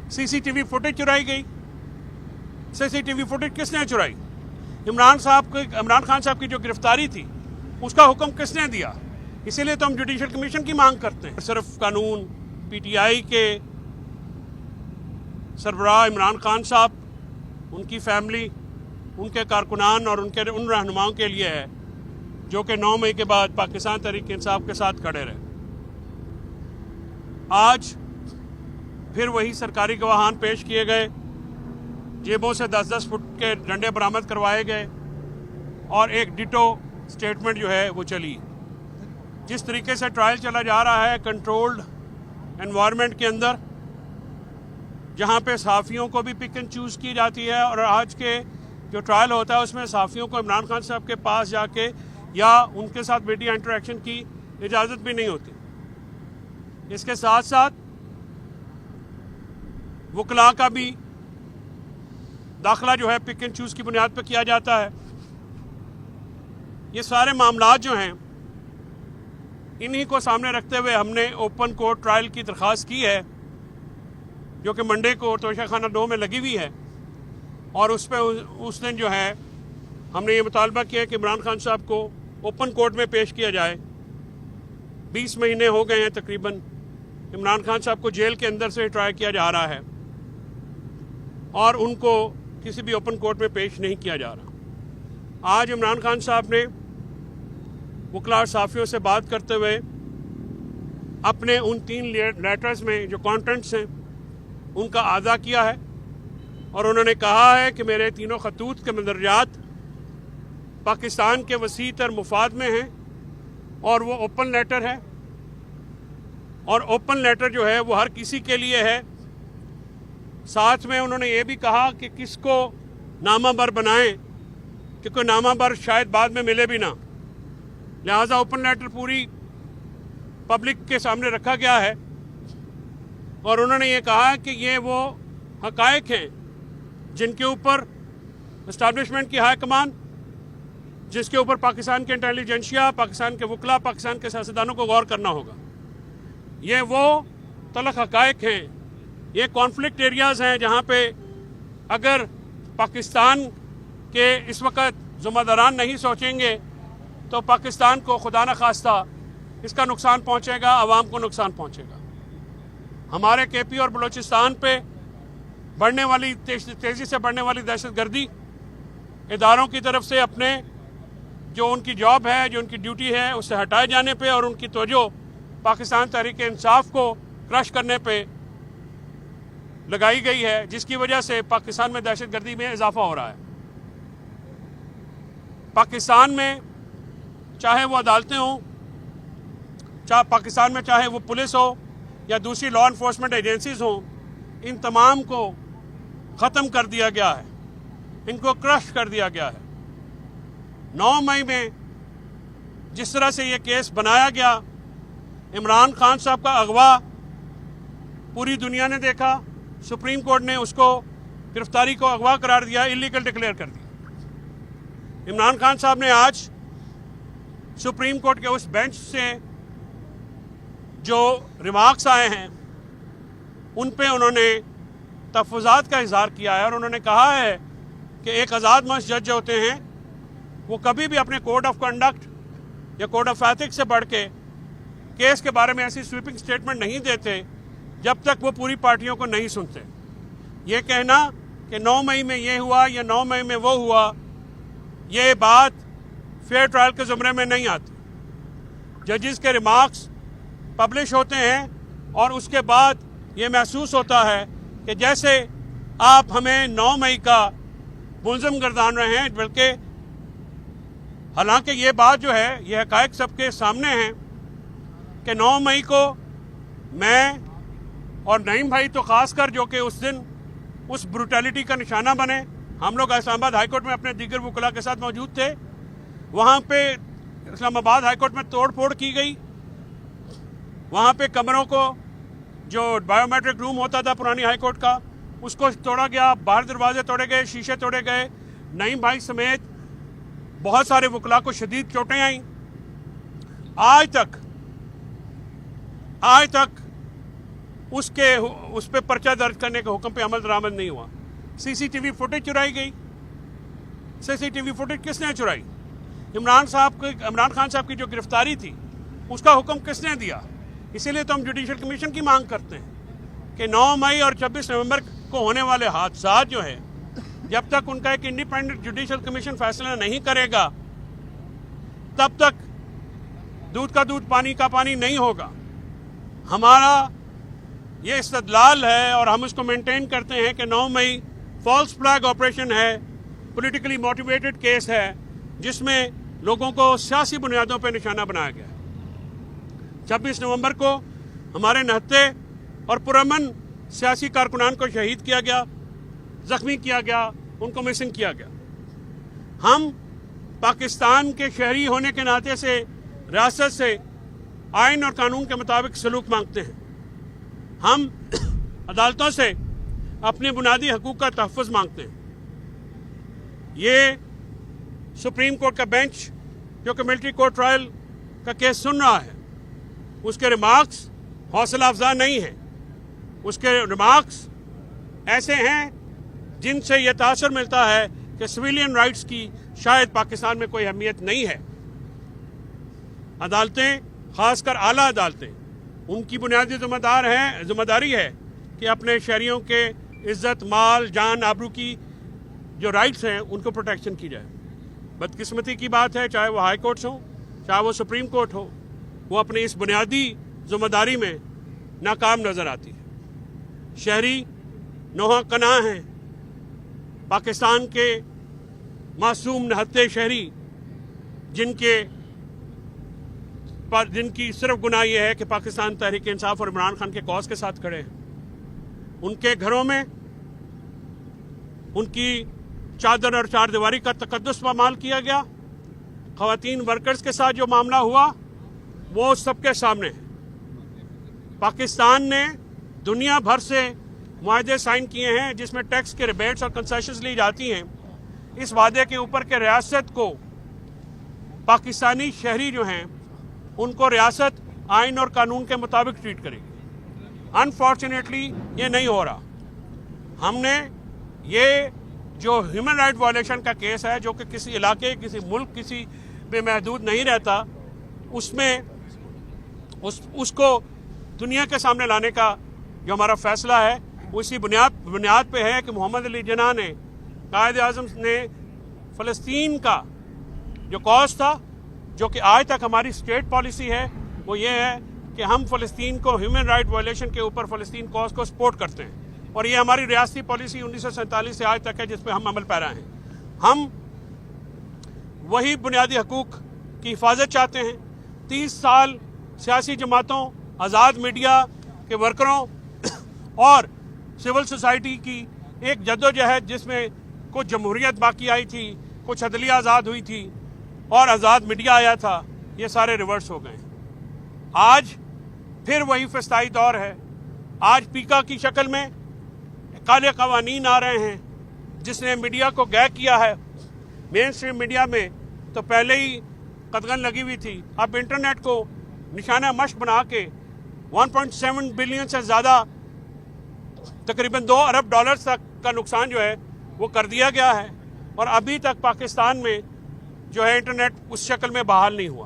CCTV footage चुराई गई। CCTV footage किसने चुराई? इमरान खान साहब की जो गिरफ्तारी थी उसका हुक्म किसने दिया? इसीलिए तो हम जुडिशल कमीशन की मांग करते हैं। सिर्फ कानून PTI के सरबराह इमरान खान साहब, उनकी फैमिली, उनके कारकुनान और उनके उन रहनुमाओं के लिए है जो कि 9 मई के बाद पाकिस्तान तहरीक इंसाफ के साथ खड़े रहे। आज फिर वही सरकारी गवाहान पेश किए गए, जेबों से 10-10 फुट के डंडे बरामद करवाए गए और एक डिटो स्टेटमेंट जो है वो चली। जिस तरीके से ट्रायल चला जा रहा है कंट्रोल्ड एनवायरनमेंट के अंदर, जहाँ पे सहाफ़ियों को भी पिक एंड चूज़ की जाती है, और आज के जो ट्रायल होता है उसमें सहाफ़ियों को इमरान खान साहब के पास जाके या उनके साथ मीडिया इंटरेक्शन की इजाज़त भी नहीं होती। इसके साथ साथ वकला का भी दाखिला जो है पिक एंड चूज़ की बुनियाद पर किया जाता है। ये सारे मामलात जो हैं इन्हीं को सामने रखते हुए हमने ओपन कोर्ट ट्रायल की दरख्वास्त की है, जो कि मंडे को तोशाखाना 2 में लगी हुई है, और उस पर उस दिन जो है हमने ये मुतालबा किया कि इमरान खान साहब को ओपन कोर्ट में पेश किया जाए। 20 महीने हो गए हैं तकरीबन इमरान खान साहब को जेल के अंदर से ट्राई किया जा रहा है और उनको किसी भी ओपन कोर्ट में पेश नहीं किया जा रहा। आज इमरान खान साहब ने वकला और सहाफ़ियों से बात करते हुए अपने उन 3 लेटर्स में जो कंटेंट्स हैं उनका आदा किया है, और उन्होंने कहा है कि मेरे तीनों खतूत के मंदरजात पाकिस्तान के वसी तर मुफाद में हैं और वो ओपन लेटर है, और ओपन लेटर जो है वो हर किसी के लिए है। साथ में उन्होंने ये भी कहा कि किसको नामाबर बनाएं, कि कोई नामाबर शायद बाद में मिले भी ना, लिहाजा ओपन लेटर पूरी पब्लिक के सामने रखा गया है। और उन्होंने ये कहा कि ये वो हकायक हैं जिनके ऊपर एस्टैब्लिशमेंट की हाई कमान, जिसके ऊपर पाकिस्तान के इंटेलिजेंशिया, पाकिस्तान के वकला, पाकिस्तान के सियासतदानों को गौर करना होगा। ये वो तलख हकायक हैं, ये कॉन्फ्लिक्ट एरियाज़ हैं जहाँ पे अगर पाकिस्तान के इस वक्त ज़िम्मेदारान नहीं सोचेंगे तो पाकिस्तान को खुदा न खास्ता इसका नुकसान पहुँचेगा, आवाम को नुकसान पहुँचेगा। हमारे KP और बलूचिस्तान पे बढ़ने वाली तेज़ी से बढ़ने वाली दहशतगर्दी इदारों की तरफ से अपने जो उनकी जॉब है, जो उनकी ड्यूटी है, उससे हटाए जाने पे और उनकी तवज्जो पाकिस्तान तहरीक इंसाफ को क्रश करने पे लगाई गई है, जिसकी वजह से पाकिस्तान में दहशतगर्दी में इजाफा हो रहा है। पाकिस्तान में चाहे वो अदालतें हों, पाकिस्तान में चाहे वो पुलिस हो या दूसरी लॉ इन्फोर्समेंट एजेंसीज हों, इन तमाम को ख़त्म कर दिया गया है, इनको क्रश कर दिया गया है। 9 मई में जिस तरह से ये केस बनाया गया, इमरान खान साहब का अगवा पूरी दुनिया ने देखा, सुप्रीम कोर्ट ने उसको गिरफ्तारी को अगवा करार दिया, इलीगल डिक्लेयर कर दिया। इमरान खान साहब ने आज सुप्रीम कोर्ट के उस बेंच से जो रिमार्क्स आए हैं उन पे उन्होंने तहफ़्फ़ुज़ात का इज़हार किया है, और उन्होंने कहा है कि एक आज़ाद मर्द जज जो होते हैं वो कभी भी अपने कोड ऑफ कंडक्ट या कोड ऑफ एथिक्स से बढ़ के केस के बारे में ऐसी स्वीपिंग स्टेटमेंट नहीं देते जब तक वो पूरी पार्टियों को नहीं सुनते। ये कहना कि 9 मई में ये हुआ या 9 मई में वो हुआ, ये बात फेयर ट्रायल के ज़ुमरे में नहीं आती। जजेस के रिमार्क्स पब्लिश होते हैं और उसके बाद ये महसूस होता है कि जैसे आप हमें 9 मई का मुलज़िम गर्दान रहे हैं, बल्कि हालांकि ये बात जो है ये हक़ाइक़ सबके सामने हैं कि 9 मई को मैं और नईम भाई तो ख़ास कर, जो कि उस दिन उस ब्रूटैलिटी का निशाना बने, हम लोग इस्लामाबाद हाई कोर्ट में अपने दीगर वकला के साथ मौजूद थे। वहाँ पे इस्लामाबाद हाई कोर्ट में तोड़ फोड़ की गई, वहाँ पे कमरों को, जो बायोमेट्रिक रूम होता था पुरानी हाई कोर्ट का, उसको तोड़ा गया, बाहर दरवाजे तोड़े गए, शीशे तोड़े गए। नईम भाई समेत बहुत सारे वकला को शदीद चोटें आईं। आज तक اس پہ پرچہ درج کرنے کے حکم پہ عمل درآمد نہیں ہوا. CCTV فوٹیج چرائی گئی. CCTV فوٹیج کس نے چرائی؟ عمران خان صاحب کی جو گرفتاری تھی اس کا حکم کس نے دیا؟ اسی لیے تو ہم جوڈیشل کمیشن کی مانگ کرتے ہیں کہ 9 مئی اور 26 نومبر کو ہونے والے حادثات جو ہیں جب تک ان کا ایک انڈیپینڈنٹ جوڈیشل کمیشن فیصلہ نہیں کرے گا تب تک دودھ کا دودھ پانی کا پانی نہیں ہوگا. ہمارا یہ استدلال ہے اور ہم اس کو مینٹین کرتے ہیں کہ 9 مئی فالس فلیگ آپریشن ہے, پولیٹیکلی موٹیویٹڈ کیس ہے جس میں لوگوں کو سیاسی بنیادوں پہ نشانہ بنایا گیا. 26 نومبر کو ہمارے نہتے اور پرامن سیاسی کارکنان کو شہید کیا گیا, زخمی کیا گیا, ان کو مسنگ کیا گیا. ہم پاکستان کے شہری ہونے کے ناطے سے ریاست سے آئین اور قانون کے مطابق سلوک مانگتے ہیں. ہم عدالتوں سے اپنے بنیادی حقوق کا تحفظ مانگتے ہیں. یہ سپریم کورٹ کا بینچ جو کہ ملٹری کورٹ ٹرائل کا کیس سن رہا ہے اس کے ریمارکس حوصلہ افزا نہیں ہیں. اس کے ریمارکس ایسے ہیں جن سے یہ تاثر ملتا ہے کہ سویلین رائٹس کی شاید پاکستان میں کوئی اہمیت نہیں ہے. عدالتیں, خاص کر اعلیٰ عدالتیں, ان کی بنیادی ذمہ داری ہے کہ اپنے شہریوں کے عزت, مال, جان, آبرو کی جو رائٹس ہیں ان کو پروٹیکشن کی جائے. بدقسمتی کی بات ہے چاہے وہ ہائی کورٹس ہوں چاہے وہ سپریم کورٹ ہو, وہ اپنی اس بنیادی ذمہ داری میں ناکام نظر آتی ہے. شہری نوحہ کنا ہیں. پاکستان کے معصوم نہتے شہری جن کی صرف گناہ یہ ہے کہ پاکستان تحریک انصاف اور عمران خان کے کاز کے ساتھ کھڑے ہیں, ان کے گھروں میں ان کی چادر اور چار دیواری کا تقدس پامال کیا گیا. خواتین ورکرز کے ساتھ جو معاملہ ہوا وہ سب کے سامنے ہے. پاکستان نے دنیا بھر سے معاہدے سائن کیے ہیں جس میں ٹیکس کے ریبیٹس اور کنسیشنز لی جاتی ہیں, اس وعدے کے اوپر کہ ریاست کو پاکستانی شہری جو ہیں ان کو ریاست آئین اور قانون کے مطابق ٹریٹ کرے گی. انفارچونیٹلی یہ نہیں ہو رہا. ہم نے یہ جو ہیومن رائٹ وائلیشن کا کیس ہے جو کہ کسی علاقے, کسی ملک, کسی بے محدود نہیں رہتا, اس میں اس کو دنیا کے سامنے لانے کا جو ہمارا فیصلہ ہے وہ اسی بنیاد پہ ہے کہ محمد علی جناح نے, قائد اعظم نے فلسطین کا جو کاز تھا, جو کہ آج تک ہماری اسٹیٹ پالیسی ہے, وہ یہ ہے کہ ہم فلسطین کو ہیومن رائٹ وائلیشن کے اوپر فلسطین کاز کو سپورٹ کرتے ہیں, اور یہ ہماری ریاستی پالیسی 1947 سے آج تک ہے جس پہ ہم عمل پیرا ہیں. ہم وہی بنیادی حقوق کی حفاظت چاہتے ہیں. 30 سال سیاسی جماعتوں, آزاد میڈیا کے ورکروں اور سول سوسائٹی کی ایک جدوجہد جس میں کچھ جمہوریت باقی آئی تھی, کچھ عدلیہ آزاد ہوئی تھی اور آزاد میڈیا آیا تھا, یہ سارے ریورس ہو گئے. آج پھر وہی فسطائی دور ہے. آج پیکا کی شکل میں کالے قوانین آ رہے ہیں جس نے میڈیا کو غائب کیا ہے. مین اسٹریم میڈیا میں تو پہلے ہی قدغن لگی ہوئی تھی, اب انٹرنیٹ کو نشانہ مشق بنا کے 1.7 بلین سے زیادہ تقریباً 2 ارب ڈالرز تک کا نقصان جو ہے وہ کر دیا گیا ہے, اور ابھی تک پاکستان میں جو ہے انٹرنیٹ اس شکل میں بحال نہیں ہوا.